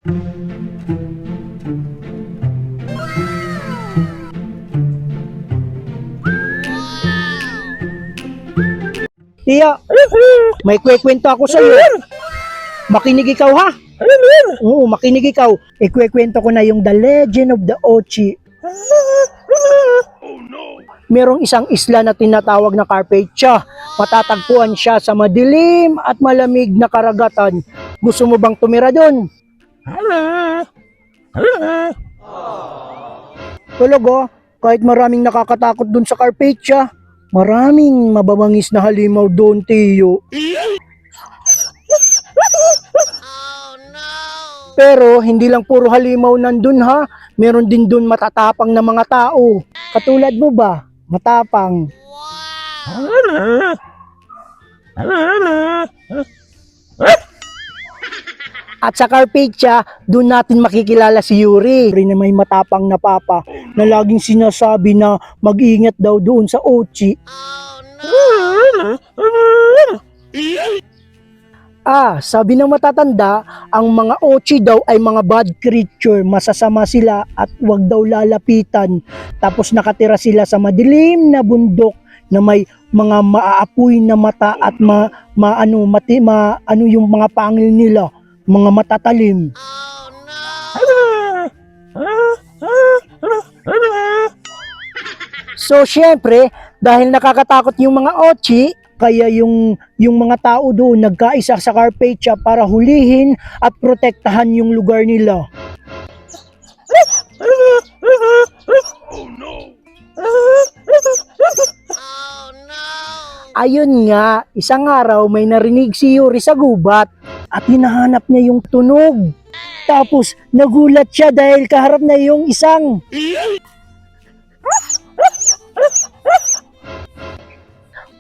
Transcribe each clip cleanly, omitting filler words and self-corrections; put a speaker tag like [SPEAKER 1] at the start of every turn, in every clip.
[SPEAKER 1] Tiya, may kwekwento ako sa iyo. Makinig ikaw ha. Oo, makinig ikaw. Ikwekwento ko na yung The Legend of the Ochi. Merong isang isla na tinatawag na Carpathia. Matatagpuan siya sa madilim at malamig na karagatan. Gusto mo bang tumira doon? Talaga, kahit maraming nakakatakot doon sa Carpathia, maraming mababangis na halimaw doon, Tiyo. Pero hindi lang puro halimaw nandun ha. Meron din doon matatapang na mga tao. Katulad mo ba? Matapang. At sa Carpathia, doon natin makikilala si Yuri. Yuri na may matapang na papa na laging sinasabi na mag-ingat daw doon sa Ochi. Sabi ng matatanda, ang mga Ochi daw ay mga bad creature, masasama sila at wag daw lalapitan. Tapos nakatira sila sa madilim na bundok na may mga maaapoy na mata at yung mga pangil nila, mga matatalim. So syempre, dahil nakakatakot yung mga Ochi, kaya yung mga tao doon nagkaisa sa Carpathia para hulihin at protektahan yung lugar nila. Ayun nga, isang araw may narinig si Yuri sa gubat at hinahanap niya yung tunog. Tapos nagulat siya dahil kaharap na yung isang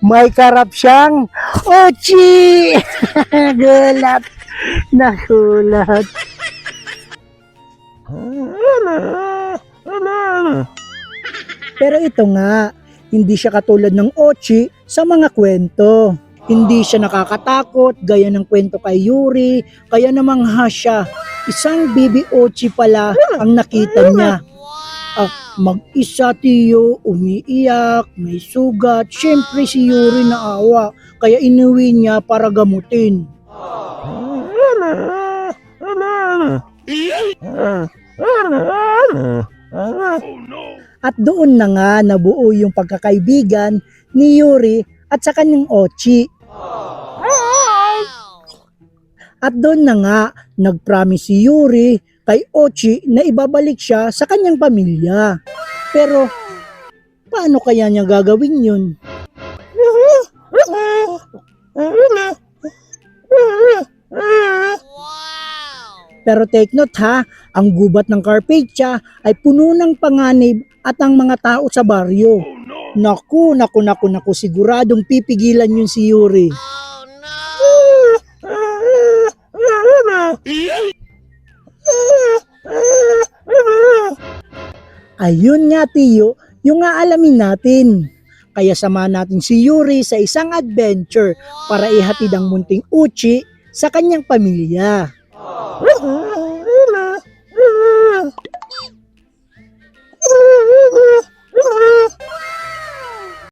[SPEAKER 1] may karap siyang Ochi! Gulat! Nakulat! Pero ito nga, hindi siya katulad ng Ochi sa mga kwento. Hindi siya nakakatakot, gaya ng kwento kay Yuri, kaya namangha siya. Isang baby Ochi pala ang nakita niya. Mag-isa, Tiyo, umiiyak, may sugat. Siyempre si Yuri naawa, kaya inuwi niya para gamutin. At doon na nga nabuo yung pagkakaibigan ni Yuri at sa kanyang Ochi. At doon na nga nag-promise si Yuri kay Ochi na ibabalik siya sa kanyang pamilya. Pero paano kaya niya gagawin yun? Pero take note ha, ang gubat ng Carpathia ay puno ng panganib at ang mga tao sa baryo. Naku, siguradong pipigilan yun si Yuri. Ayun nga, Tiyo, yung aalamin natin. Kaya samahan natin si Yuri sa isang adventure para ihatid ang munting Ochi sa kanyang pamilya.